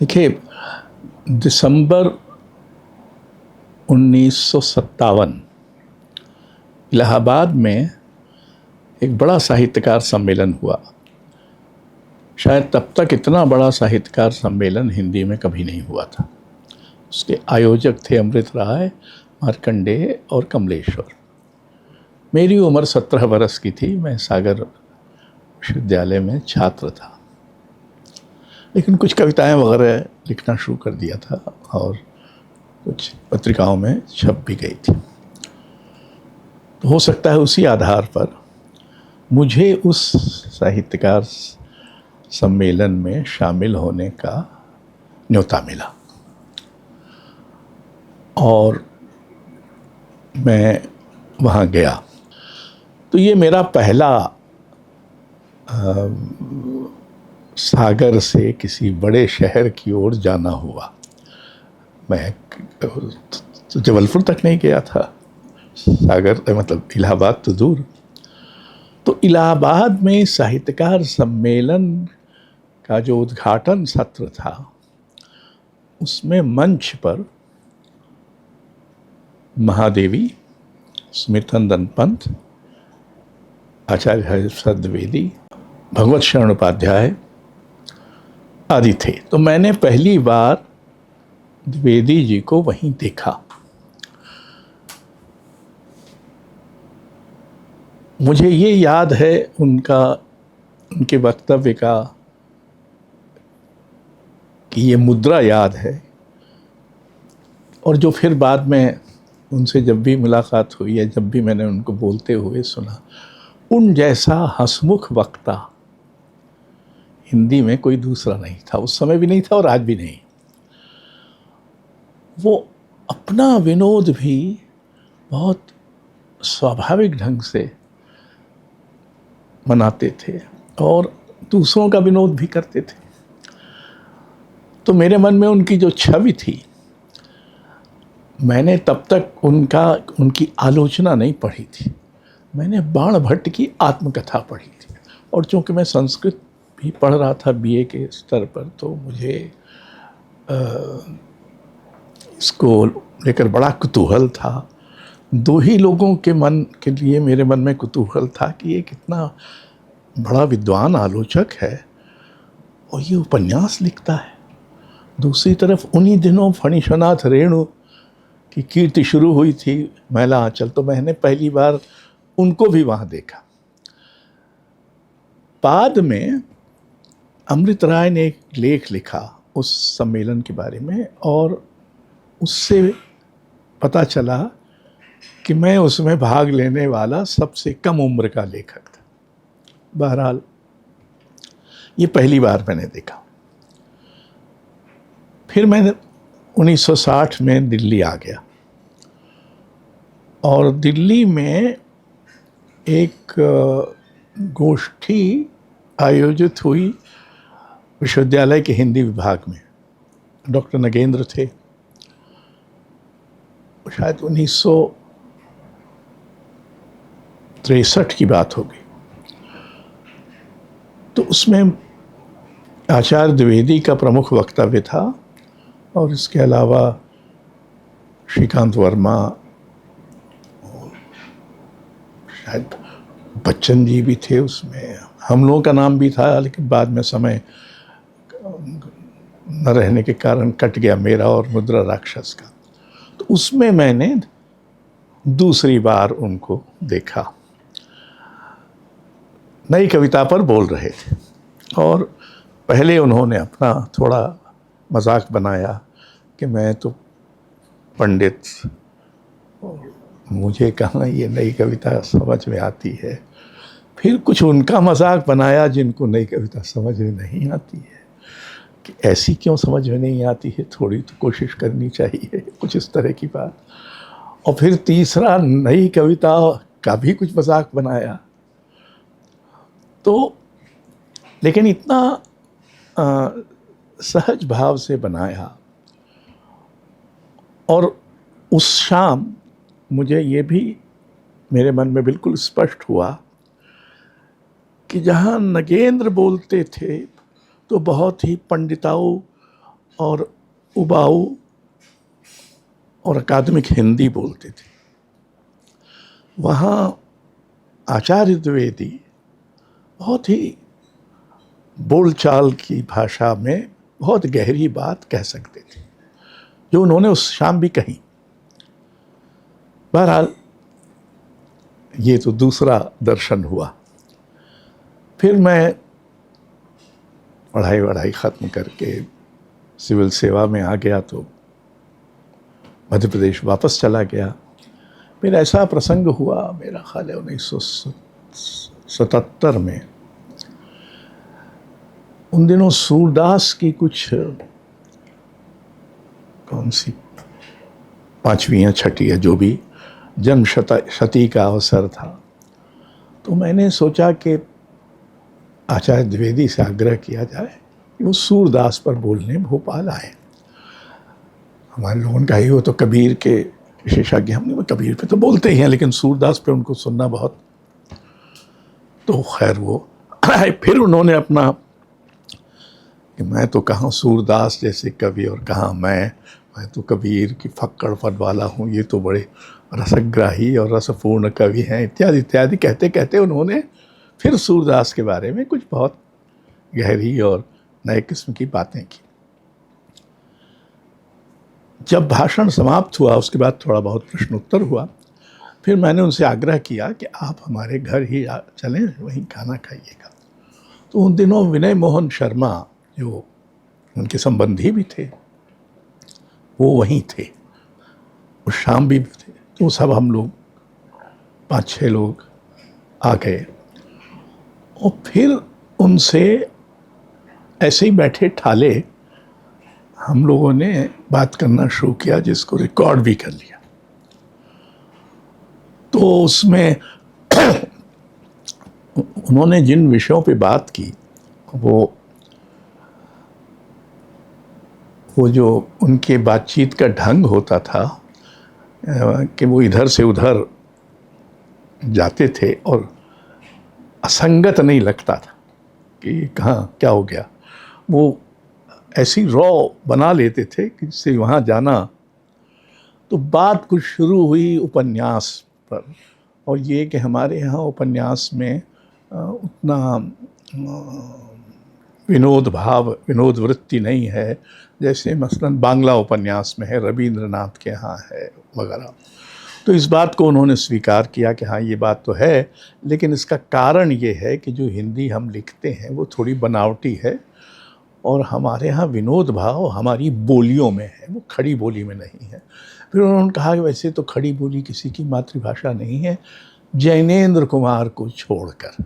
देखिए, दिसंबर 1957 इलाहाबाद में एक बड़ा साहित्यकार सम्मेलन हुआ। शायद तब तक इतना बड़ा साहित्यकार सम्मेलन हिंदी में कभी नहीं हुआ था। उसके आयोजक थे अमृत राय, मार्कंडेय और कमलेश्वर। मेरी उम्र 17 बरस की थी। मैं सागर विश्वविद्यालय में छात्र था, लेकिन कुछ कविताएं वगैरह लिखना शुरू कर दिया था और कुछ पत्रिकाओं में छप भी गई थी। तो हो सकता है उसी आधार पर मुझे उस साहित्यकार सम्मेलन में शामिल होने का न्योता मिला और मैं वहाँ गया। तो ये मेरा पहला सागर से किसी बड़े शहर की ओर जाना हुआ। मैं जबलपुर तक नहीं गया था, सागर मतलब इलाहाबाद तो दूर। तो इलाहाबाद में साहित्यकार सम्मेलन का जो उद्घाटन सत्र था, उसमें मंच पर महादेवी, स्मितनंदन पंत, आचार्य हरिप्रसाद द्विवेदी, भगवत शरण उपाध्याय आदि थे। तो मैंने पहली बार द्विवेदी जी को वहीं देखा। मुझे ये याद है उनके वक्तव्य का कि ये मुद्रा याद है, और जो फिर बाद में उनसे जब भी मुलाकात हुई है, जब भी मैंने उनको बोलते हुए सुना, उन जैसा हंसमुख वक्ता हिंदी में कोई दूसरा नहीं था। उस समय भी नहीं था और आज भी नहीं। वो अपना विनोद भी बहुत स्वाभाविक ढंग से मनाते थे और दूसरों का विनोद भी करते थे। तो मेरे मन में उनकी जो छवि थी, मैंने तब तक उनकी आलोचना नहीं पढ़ी थी। मैंने बाण भट्ट की आत्मकथा पढ़ी थी, और चूँकि मैं संस्कृत भी पढ़ रहा था बीए के स्तर पर, तो मुझे इसको लेकर बड़ा कुतूहल था। दो ही लोगों के मन के लिए मेरे मन में कुतूहल था कि ये कितना बड़ा विद्वान आलोचक है और ये उपन्यास लिखता है। दूसरी तरफ उन्हीं दिनों फणीश्वरनाथ रेणु की कीर्ति शुरू हुई थी, मैला आंचल। तो मैंने पहली बार उनको भी वहाँ देखा। बाद में अमृत राय ने एक लेख लिखा उस सम्मेलन के बारे में, और उससे पता चला कि मैं उसमें भाग लेने वाला सबसे कम उम्र का लेखक था। बहरहाल ये पहली बार मैंने देखा। फिर मैं 1960 में दिल्ली आ गया, और दिल्ली में एक गोष्ठी आयोजित हुई विश्वविद्यालय के हिंदी विभाग में। डॉक्टर नगेंद्र थे। शायद 1963 की बात होगी। तो उसमें आचार्य द्विवेदी का प्रमुख वक्तव्य था, और इसके अलावा श्रीकांत वर्मा, शायद बच्चन जी भी थे उसमें। हम लोगों का नाम भी था, लेकिन बाद में समय न रहने के कारण कट गया मेरा और मुद्रा राक्षस का। तो उसमें मैंने दूसरी बार उनको देखा। नई कविता पर बोल रहे थे, और पहले उन्होंने अपना थोड़ा मजाक बनाया कि मैं तो पंडित, मुझे कहाँ ये नई कविता समझ में आती है। फिर कुछ उनका मजाक बनाया जिनको नई कविता समझ में नहीं आती है, कि ऐसी क्यों समझ में नहीं आती है, थोड़ी तो कोशिश करनी चाहिए, कुछ इस तरह की बात। और फिर तीसरा नई कविता का भी कुछ मजाक बनाया। तो लेकिन इतना सहज भाव से बनाया। और उस शाम मुझे ये भी मेरे मन में बिल्कुल स्पष्ट हुआ कि जहाँ नगेंद्र बोलते थे तो बहुत ही पंडिताऊ और उबाऊ और अकादमिक हिंदी बोलते थे। वहाँ आचार्य द्विवेदी बहुत ही बोलचाल की भाषा में बहुत गहरी बात कह सकते थे, जो उन्होंने उस शाम भी कही। बहरहाल ये तो दूसरा दर्शन हुआ। फिर मैं पढ़ाई ख़त्म करके सिविल सेवा में आ गया, तो मध्य प्रदेश वापस चला गया। फिर ऐसा प्रसंग हुआ, मेरा ख्याल है 1977 में, उन दिनों सूरदास की कुछ कौन सी 5वीं या 6ठी या जो भी जन्म शती का अवसर था। तो मैंने सोचा कि आचार्य द्विवेदी से आग्रह किया जाए कि वो सूरदास पर बोलने भोपाल आए। हमारे लोगों का ही, वो तो कबीर के विशेषज्ञ, हमने कबीर पे तो बोलते ही हैं, लेकिन सूरदास पे उनको सुनना बहुत। तो खैर वो फिर उन्होंने अपना कि मैं तो कहाँ सूरदास जैसे कवि और कहाँ मैं तो कबीर की फक्कड़ पद वाला हूँ, ये तो बड़े रसग्राही और रसपूर्ण कवि हैं, इत्यादि इत्यादि कहते कहते उन्होंने फिर सूरदास के बारे में कुछ बहुत गहरी और नए किस्म की बातें की। जब भाषण समाप्त हुआ, उसके बाद थोड़ा बहुत प्रश्नोत्तर हुआ। फिर मैंने उनसे आग्रह किया कि आप हमारे घर ही चलें, वहीं खाना खाइएगा। तो उन दिनों विनय मोहन शर्मा, जो उनके संबंधी भी थे, वो वहीं थे, उस शाम भी थे। तो सब हम लोग 5-6 लोग आ गए और फिर उनसे ऐसे ही बैठे ठाले हम लोगों ने बात करना शुरू किया, जिसको रिकॉर्ड भी कर लिया। तो उसमें उन्होंने जिन विषयों पे बात की, वो जो उनके बातचीत का ढंग होता था कि वो इधर से उधर जाते थे और असंगत नहीं लगता था कि कहाँ क्या हो गया। वो ऐसी रॉ बना लेते थे कि जिससे वहाँ जाना। तो बात कुछ शुरू हुई उपन्यास पर, और ये कि हमारे यहाँ उपन्यास में उतना विनोद भाव, विनोद वृत्ति नहीं है जैसे मसलन बांग्ला उपन्यास में है, रविंद्रनाथ के यहाँ है वगैरह। तो इस बात को उन्होंने स्वीकार किया कि हाँ ये बात तो है, लेकिन इसका कारण ये है कि जो हिंदी हम लिखते हैं वो थोड़ी बनावटी है, और हमारे यहाँ विनोद भाव हमारी बोलियों में है, वो खड़ी बोली में नहीं है। फिर उन्होंने कहा कि वैसे तो खड़ी बोली किसी की मातृभाषा नहीं है, जैनेन्द्र कुमार को छोड़कर।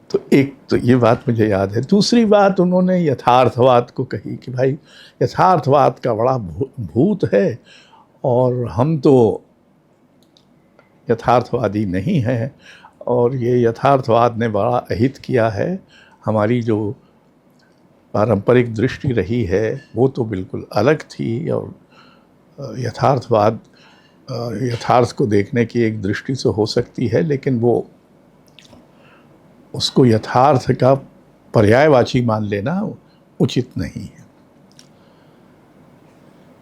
तो एक तो ये बात मुझे याद है। दूसरी बात उन्होंने यथार्थवाद को कही कि भाई यथार्थवाद का बड़ा भूत है, और हम तो यथार्थवादी नहीं हैं, और ये यथार्थवाद ने बड़ा अहित किया है। हमारी जो पारंपरिक दृष्टि रही है वो तो बिल्कुल अलग थी, और यथार्थवाद यथार्थ को देखने की एक दृष्टि से हो सकती है, लेकिन वो उसको यथार्थ का पर्यायवाची मान लेना उचित नहीं है।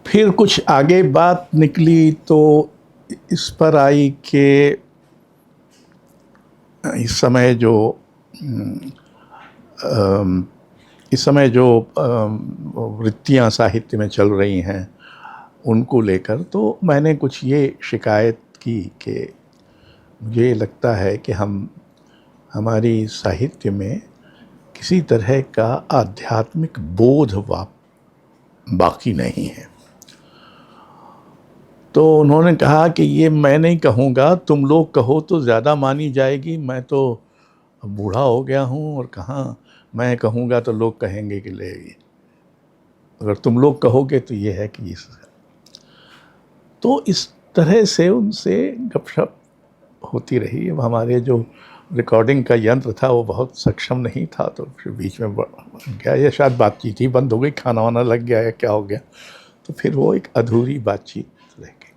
फिर कुछ आगे बात निकली तो इस पर आई कि इस समय जो वृत्तियाँ साहित्य में चल रही हैं उनको लेकर, तो मैंने कुछ ये शिकायत की कि मुझे लगता है कि हमारी साहित्य में किसी तरह का आध्यात्मिक बोध बाकी नहीं है। तो उन्होंने कहा कि ये मैं नहीं कहूँगा, तुम लोग कहो तो ज़्यादा मानी जाएगी, मैं तो बूढ़ा हो गया हूँ, और कहाँ मैं कहूँगा तो लोग कहेंगे कि ले, अगर तुम लोग कहोगे तो ये है कि इस। तो इस तरह से उनसे गपशप होती रही। अब हमारे जो रिकॉर्डिंग का यंत्र था वो बहुत सक्षम नहीं था, तो फिर बीच में गया, या शायद बातचीत ही बंद हो गई, खाना वाना लग गया या क्या हो गया, तो फिर वो एक अधूरी बातचीत रह गई।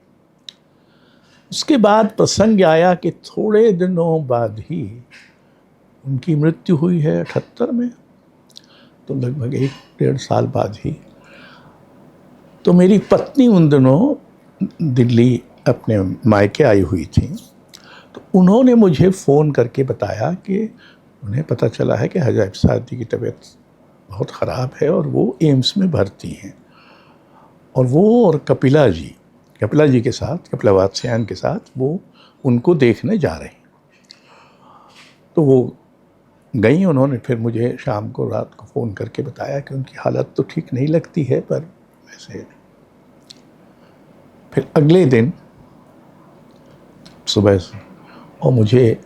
उसके बाद प्रसंग आया कि थोड़े दिनों बाद ही उनकी मृत्यु हुई है 78 में। तो लगभग 1-1.5 साल बाद ही तो मेरी पत्नी उन दिनों दिल्ली अपने मायके आई हुई थी। तो उन्होंने मुझे फ़ोन करके बताया कि उन्हें पता चला है कि हजाब साहब जी की तबीयत बहुत ख़राब है और वो एम्स में भर्ती हैं, और वो और कपिला जी के साथ, कपिला वात्स्यायन के साथ वो उनको देखने जा रहे हैं। तो वो गई, उन्होंने फिर मुझे शाम को रात को फ़ोन करके बताया कि उनकी हालत तो ठीक नहीं लगती है, पर वैसे। फिर अगले दिन सुबह से और मुझे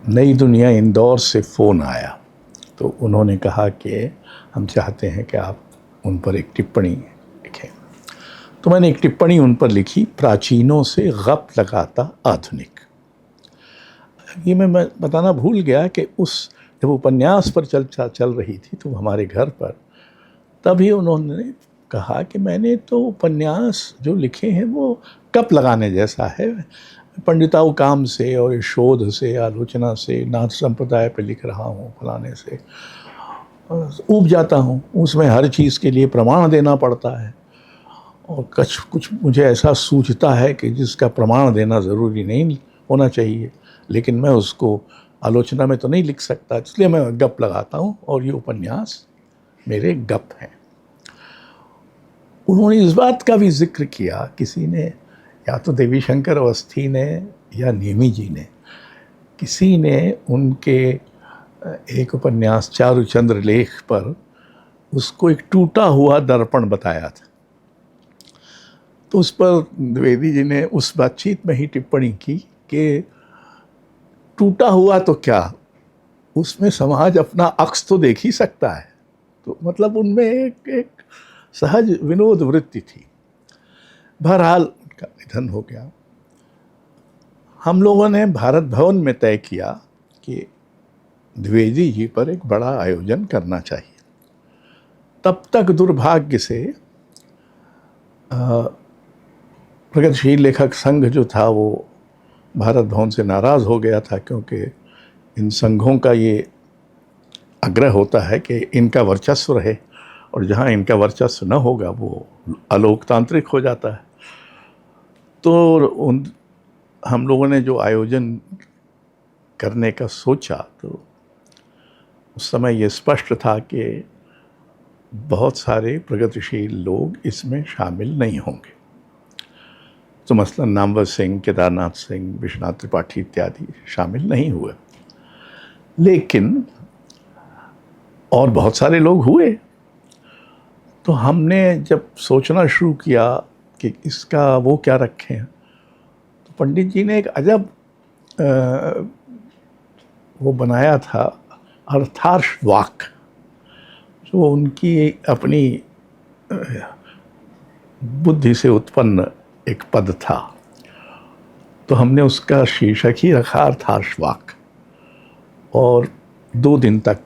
नई दुनिया इंदौर से फ़ोन आया। तो उन्होंने कहा कि हम चाहते हैं कि आप उन पर एक टिप्पणी लिखें। तो मैंने एक टिप्पणी उन पर लिखी, प्राचीनों से गप लगाता आधुनिक। ये मैं बताना भूल गया कि जब उपन्यास पर चर्चा चल रही थी तो हमारे घर पर, तभी उन्होंने कहा कि मैंने तो उपन्यास जो लिखे हैं वो कप लगाने जैसा है, पंडिताऊ काम से और शोध से, आलोचना से, नाथ संप्रदाय पे लिख रहा हूँ, फलाने से ऊब जाता हूँ, उसमें हर चीज़ के लिए प्रमाण देना पड़ता है, और कुछ मुझे ऐसा सूझता है कि जिसका प्रमाण देना ज़रूरी नहीं होना चाहिए, लेकिन मैं उसको आलोचना में तो नहीं लिख सकता, इसलिए मैं गप लगाता हूँ और ये उपन्यास मेरे गप हैं। उन्होंने इस बात का भी जिक्र किया, किसी ने, या तो देवी शंकर अवस्थी ने या नेमी जी ने, किसी ने उनके एक उपन्यास चारुचंद्र लेख पर उसको एक टूटा हुआ दर्पण बताया था। तो उस पर द्विवेदी जी ने उस बातचीत में ही टिप्पणी की कि टूटा हुआ तो क्या, उसमें समाज अपना अक्स तो देख ही सकता है। तो मतलब उनमें एक सहज विनोद वृत्ति थी। बहरहाल उनका निधन हो गया। हम लोगों ने भारत भवन में तय किया कि द्विवेदी जी पर एक बड़ा आयोजन करना चाहिए। तब तक दुर्भाग्य से प्रगतिशील लेखक संघ जो था वो भारत भवन से नाराज़ हो गया था, क्योंकि इन संघों का ये आग्रह होता है कि इनका वर्चस्व रहे, और जहाँ इनका वर्चस्व न होगा वो अलोकतांत्रिक हो जाता है। तो हम लोगों ने जो आयोजन करने का सोचा, तो उस समय ये स्पष्ट था कि बहुत सारे प्रगतिशील लोग इसमें शामिल नहीं होंगे। तो मसलन नामवर सिंह, केदारनाथ सिंह, विश्वनाथ त्रिपाठी इत्यादि शामिल नहीं हुए, लेकिन और बहुत सारे लोग हुए। तो हमने जब सोचना शुरू किया कि इसका वो क्या रखें, तो पंडित जी ने एक अजब वो बनाया था, अर्थार्ष वाक, जो उनकी अपनी बुद्धि से उत्पन्न एक पद था। तो हमने उसका शीर्षक ही रखा अर्थार्ष वाक, और 2 दिन तक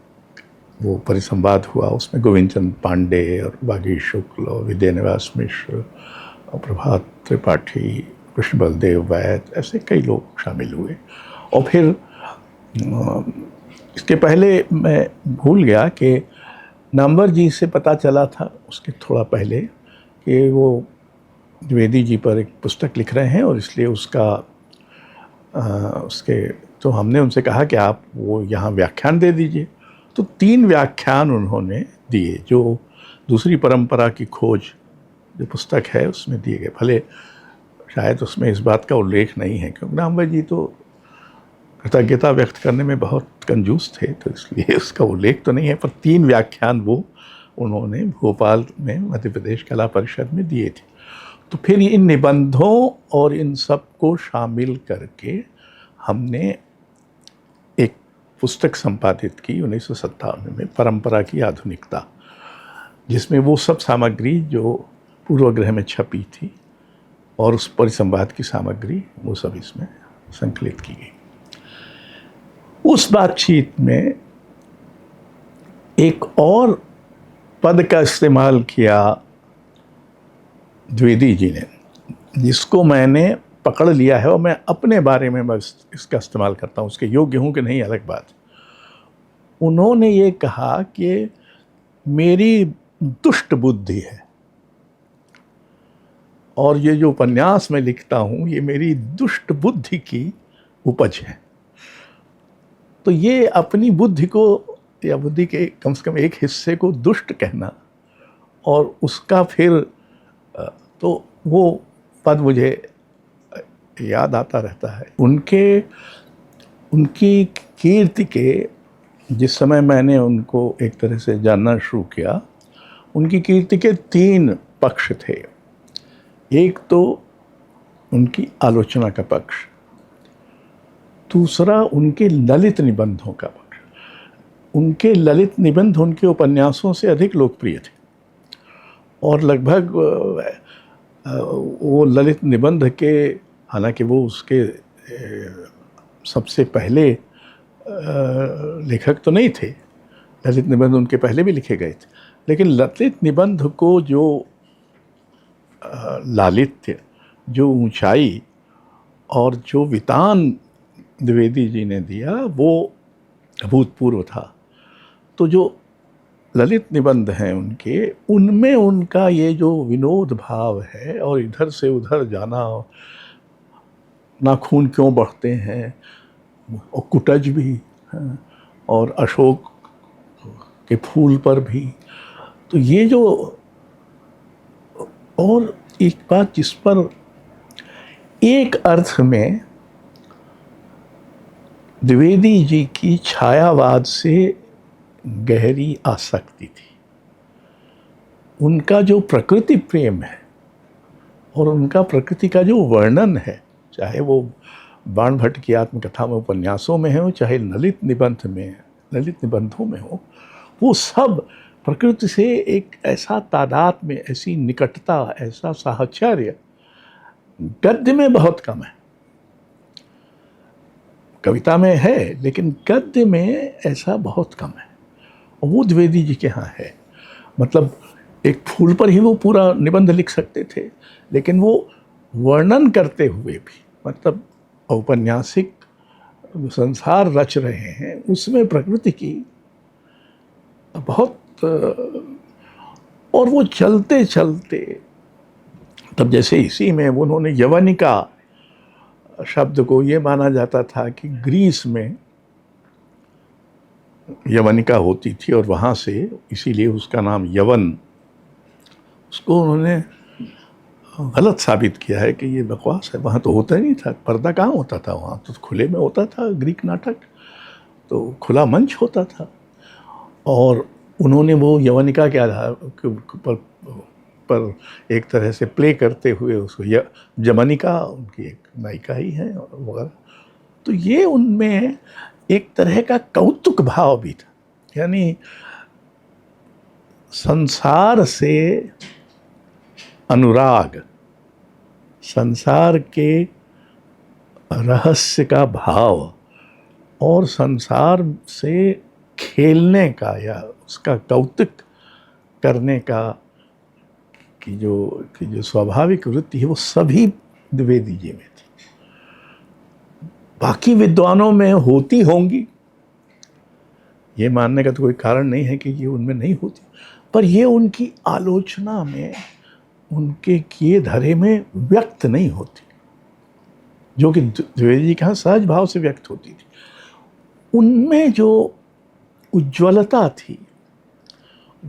वो परिसंवाद हुआ। उसमें गोविंद चंद पांडे और बागी शुक्ल और विद्यानिवास मिश्र और प्रभात त्रिपाठी, कृष्ण बलदेव वैद, ऐसे कई लोग शामिल हुए। और फिर इसके पहले मैं भूल गया कि नामवर जी से पता चला था उसके थोड़ा पहले कि वो द्विवेदी जी पर एक पुस्तक लिख रहे हैं, और इसलिए उसके तो हमने उनसे कहा कि आप वो यहाँ व्याख्यान दे दीजिए। तो 3 व्याख्यान उन्होंने दिए, जो दूसरी परंपरा की खोज जो पुस्तक है उसमें दिए गए। भले शायद उसमें इस बात का उल्लेख नहीं है, क्योंकि नामवर जी तो कृतज्ञता व्यक्त करने में बहुत कंजूस थे, तो इसलिए उसका उल्लेख तो नहीं है, पर 3 व्याख्यान वो उन्होंने भोपाल में मध्य प्रदेश कला परिषद में दिए थे। तो फिर इन निबंधों और इन सब को शामिल करके हमने एक पुस्तक संपादित की 1957 में, परंपरा की आधुनिकता, जिसमें वो सब सामग्री जो पूर्वग्रह में छपी थी और उस परिसंवाद की सामग्री, वो सब इसमें संकलित की गई। उस बातचीत में एक और पद का इस्तेमाल किया द्विवेदी जी ने, जिसको मैंने पकड़ लिया है और मैं अपने बारे में बस इसका इस्तेमाल करता हूँ, उसके योग्य हूँ कि नहीं अलग बात। उन्होंने ये कहा कि मेरी दुष्ट बुद्धि है, और ये जो उपन्यास मैं लिखता हूँ ये मेरी दुष्ट बुद्धि की उपज है। तो ये अपनी बुद्धि को या बुद्धि के कम से कम एक हिस्से को दुष्ट कहना, और उसका फिर तो वो पद मुझे याद आता रहता है। उनकी कीर्ति के जिस समय मैंने उनको एक तरह से जानना शुरू किया, उनकी कीर्ति के 3 पक्ष थे। एक तो उनकी आलोचना का पक्ष, दूसरा उनके ललित निबंधों का पक्ष। उनके ललित निबंध उनके उपन्यासों से अधिक लोकप्रिय थे, और लगभग वो ललित निबंध के, हालांकि वो उसके सबसे पहले लेखक तो नहीं थे, ललित निबंध उनके पहले भी लिखे गए थे, लेकिन ललित निबंध को जो लालित्य, जो ऊंचाई और जो वितान द्विवेदी जी ने दिया वो अभूतपूर्व था। तो जो ललित निबंध हैं उनके, उनमें उनका ये जो विनोद भाव है और इधर से उधर जाना, नाखून क्यों बढ़ते हैं, और कुटज भी हैं, और अशोक के फूल पर भी, तो ये जो, और एक बात जिस पर एक अर्थ में द्विवेदी जी की छायावाद से गहरी आसक्ति थी। उनका जो प्रकृति प्रेम है और उनका प्रकृति का जो वर्णन है, चाहे वो बाण भट्ट की आत्मकथा में, उपन्यासों में हो, चाहे ललित निबंधों में हो, वो सब प्रकृति से एक ऐसा तादात्म्य, ऐसी निकटता, ऐसा साहचर्य गद्य में बहुत कम है। कविता में है, लेकिन गद्य में ऐसा बहुत कम है, और वो द्विवेदी जी के यहाँ है। मतलब एक फूल पर ही वो पूरा निबंध लिख सकते थे, लेकिन वो वर्णन करते हुए भी, मतलब औपन्यासिक संसार रच रहे हैं, उसमें प्रकृति की बहुत, और वो चलते चलते, तब जैसे इसी में उन्होंने यवनिका शब्द को, ये माना जाता था कि ग्रीस में यवनिका होती थी और वहाँ से, इसीलिए उसका नाम यवन, उसको उन्होंने गलत साबित किया है कि ये बकवास है, वहाँ तो होता ही नहीं था, पर्दा कहाँ होता था, वहाँ तो खुले में होता था, ग्रीक नाटक तो खुला मंच होता था। और उन्होंने वो यवनिका के आधार पर एक तरह से प्ले करते हुए उसको जमनिका, उनकी एक नायिका ही है वगैरह, तो ये उनमें एक तरह का कौतुक भाव भी था, यानी संसार से अनुराग, संसार के रहस्य का भाव, और संसार से खेलने का या उसका कौतुक करने का कि जो स्वाभाविक वृत्ति है, वो सभी द्विवेदी जी में थी। बाकी विद्वानों में होती होंगी, ये मानने का तो कोई कारण नहीं है कि ये उनमें नहीं होती, पर ये उनकी आलोचना में, उनके किए धरे में व्यक्त नहीं होती, जो कि द्विवेदी जी के यहाँ सहज भाव से व्यक्त होती थी। उनमें जो उज्ज्वलता थी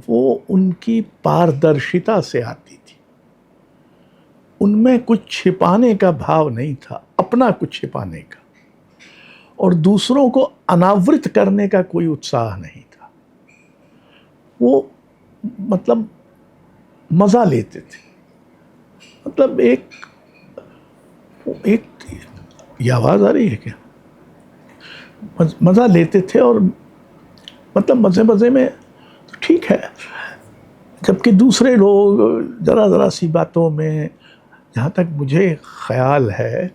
वो उनकी पारदर्शिता से आती थी। उनमें कुछ छिपाने का भाव नहीं था, अपना कुछ छिपाने का, और दूसरों को अनावृत करने का कोई उत्साह नहीं था। वो मतलब मज़ा लेते थे, मतलब एक ये आवाज़ आ रही है क्या? मज़ा लेते थे, और मतलब मज़े मज़े में तो ठीक है, जबकि दूसरे लोग ज़रा सी बातों में, जहाँ तक मुझे ख्याल है,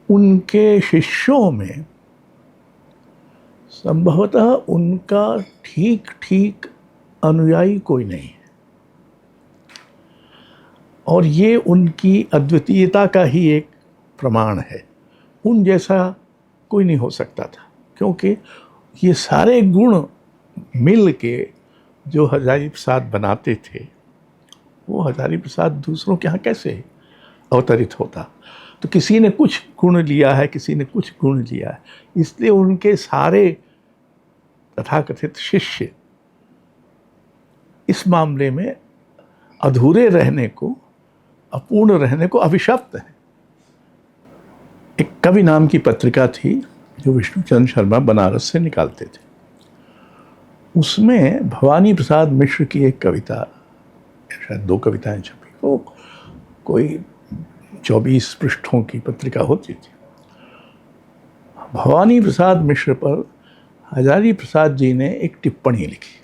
उनके शिष्यों में संभवतः उनका ठीक अनुयायी कोई नहीं है, और ये उनकी अद्वितीयता का ही एक प्रमाण है। उन जैसा कोई नहीं हो सकता था, क्योंकि ये सारे गुण मिल के जो हजारी प्रसाद बनाते थे, वो हजारी प्रसाद दूसरों के यहाँ कैसे अवतरित होता? तो किसी ने कुछ गुण लिया है, किसी ने कुछ गुण लिया है, इसलिए उनके सारे तथाकथित शिष्य इस मामले में अधूरे रहने को, अपूर्ण रहने को अभिशप्त है। एक कवि नाम की पत्रिका थी जो विष्णुचंद्र शर्मा बनारस से निकालते थे। उसमें भवानी प्रसाद मिश्र की एक कविता, शायद 2 कविताएं छपी, वो कोई 24 पृष्ठों की पत्रिका होती थी। भवानी प्रसाद मिश्र पर हजारी प्रसाद जी ने एक टिप्पणी लिखी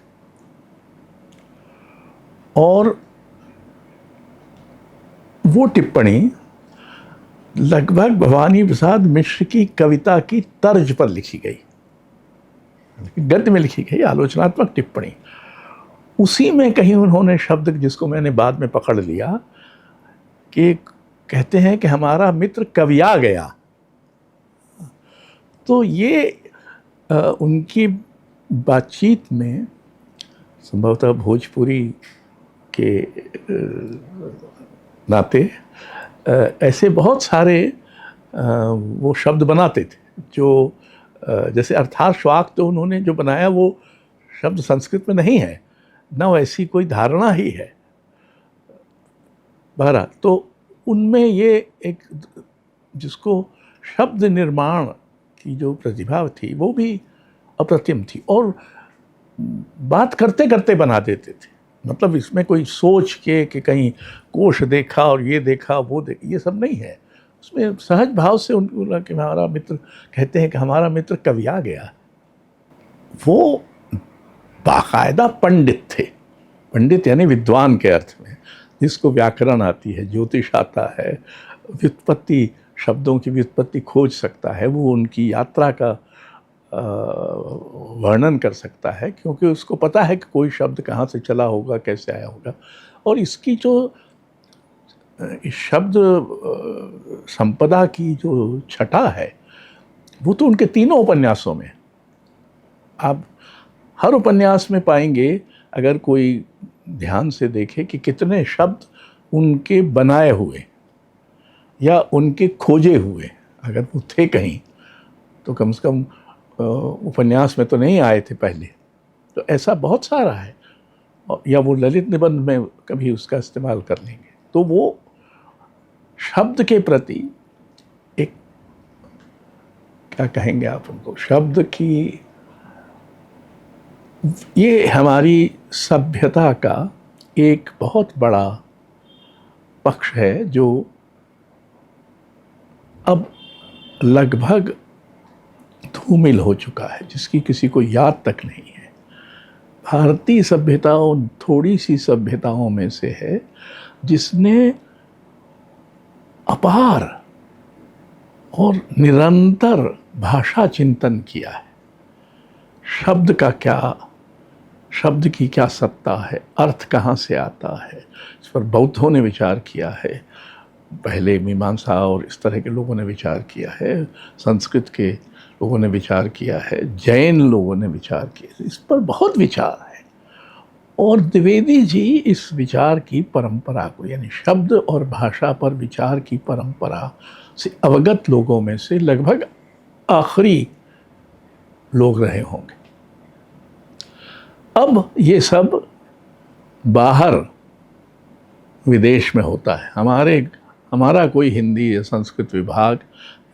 और वो टिप्पणी लगभग भवानी प्रसाद मिश्र की कविता की तर्ज पर लिखी गई, गद्य में लिखी गई आलोचनात्मक टिप्पणी। उसी में कहीं उन्होंने शब्द, जिसको मैंने बाद में पकड़ लिया, कि कहते हैं कि हमारा मित्र कविया गया। तो ये उनकी बातचीत में संभवतः भोजपुरी के नाते ऐसे बहुत सारे वो शब्द बनाते थे जो जैसे अर्थाश्वाक, तो उन्होंने जो बनाया वो शब्द संस्कृत में नहीं है, न वैसी कोई धारणा ही है। बहरहाल तो उनमें ये एक, जिसको शब्द निर्माण की जो प्रतिभा थी वो भी अप्रतिम थी, और बात करते करते बना देते थे। मतलब इसमें कोई सोच के कि कहीं कोश देखा और ये देखा वो देखा, ये सब नहीं है। उसमें सहज भाव से उनको कि हमारा मित्र, कहते हैं कि हमारा मित्र कविया गया। वो बाकायदा पंडित थे, पंडित यानी विद्वान के अर्थ में, जिसको व्याकरण आती है, ज्योतिष आता है, व्युत्पत्ति, शब्दों की व्युत्पत्ति खोज सकता है, वो उनकी यात्रा का वर्णन कर सकता है, क्योंकि उसको पता है कि कोई शब्द कहाँ से चला होगा, कैसे आया होगा। और इसकी जो इस शब्द संपदा की जो छटा है वो तो उनके तीनों उपन्यासों में, आप हर उपन्यास में पाएंगे, अगर कोई ध्यान से देखे, कि कितने शब्द उनके बनाए हुए या उनके खोजे हुए, अगर वो थे कहीं तो कम से कम उपन्यास में तो नहीं आए थे पहले। तो ऐसा बहुत सारा है, या वो ललित निबंध में कभी उसका इस्तेमाल कर लेंगे। तो वो शब्द के प्रति एक, क्या कहेंगे आप उनको, शब्द की, ये हमारी सभ्यता का एक बहुत बड़ा पक्ष है जो अब लगभग धूमिल हो चुका है, जिसकी किसी को याद तक नहीं है। भारतीय सभ्यता उन थोड़ी सी सभ्यताओं में से है जिसने अपार और निरंतर भाषा चिंतन किया है। शब्द का क्या, शब्द की क्या सत्ता है, अर्थ कहाँ से आता है, इस पर बौद्धों ने विचार किया है, पहले मीमांसा और इस तरह के लोगों ने विचार किया है, संस्कृत के लोगों ने विचार किया है, जैन लोगों ने विचार किया, इस पर बहुत विचार है। और द्विवेदी जी इस विचार की परंपरा को, यानी शब्द और भाषा पर विचार की परंपरा से अवगत लोगों में से लगभग आखिरी लोग रहे होंगे। अब ये सब बाहर विदेश में होता है। हमारा कोई हिंदी या संस्कृत विभाग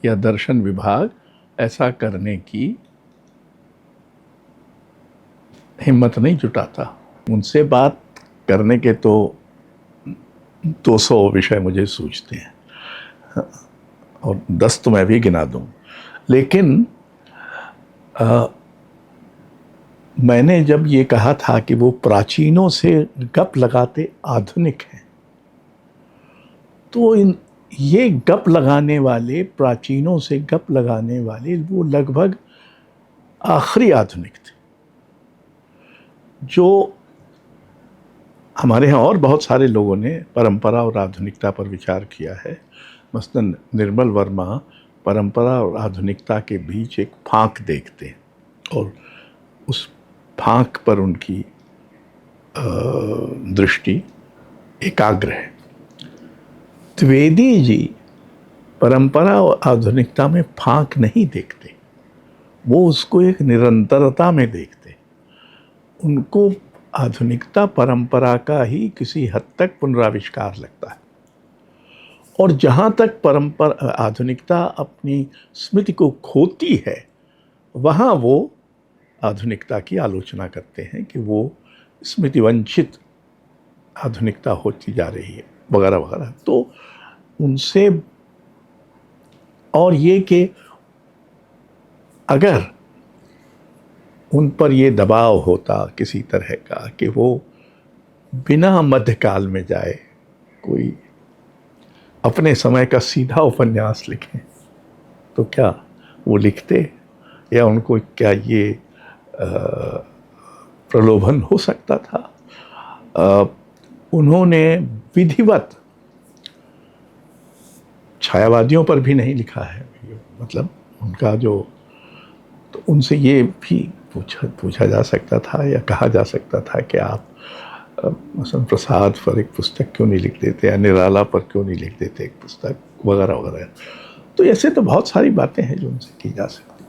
या दर्शन विभाग ऐसा करने की हिम्मत नहीं जुटाता। उनसे बात करने के तो 200 विषय मुझे सूझते हैं और 10 तो मैं भी गिना दूं, लेकिन मैंने जब ये कहा था कि वो प्राचीनों से गप लगाते आधुनिक हैं, तो ये गप लगाने वाले, प्राचीनों से गप लगाने वाले, वो लगभग आखिरी आधुनिक थे। जो हमारे यहाँ और बहुत सारे लोगों ने परंपरा और आधुनिकता पर विचार किया है। मसलन निर्मल वर्मा परंपरा और आधुनिकता के बीच एक फांक देखते हैं और उस फांक पर उनकी दृष्टि एकाग्र है। द्विवेदी जी परंपरा और आधुनिकता में फांक नहीं देखते, वो उसको एक निरंतरता में देखते। उनको आधुनिकता परंपरा का ही किसी हद तक पुनराविष्कार लगता है, और जहाँ तक परंपरा आधुनिकता अपनी स्मृति को खोती है, वहाँ वो आधुनिकता की आलोचना करते हैं कि वो स्मृति वंचित आधुनिकता होती जा रही है वगैरह वगैरह। तो उनसे, और ये कि अगर उन पर ये दबाव होता किसी तरह का कि वो बिना मध्यकाल में जाए कोई अपने समय का सीधा उपन्यास लिखें, तो क्या वो लिखते, या उनको क्या ये प्रलोभन हो सकता था? उन्होंने विधिवत छायावादियों पर भी नहीं लिखा है, मतलब उनका जो, तो उनसे ये भी पूछा जा सकता था या कहा जा सकता था कि आप मसन प्रसाद पर एक पुस्तक क्यों नहीं लिख देते, या निराला पर क्यों नहीं लिख देते एक पुस्तक, वगैरह वगैरह। तो ऐसे तो बहुत सारी बातें हैं जो उनसे की जा सकती।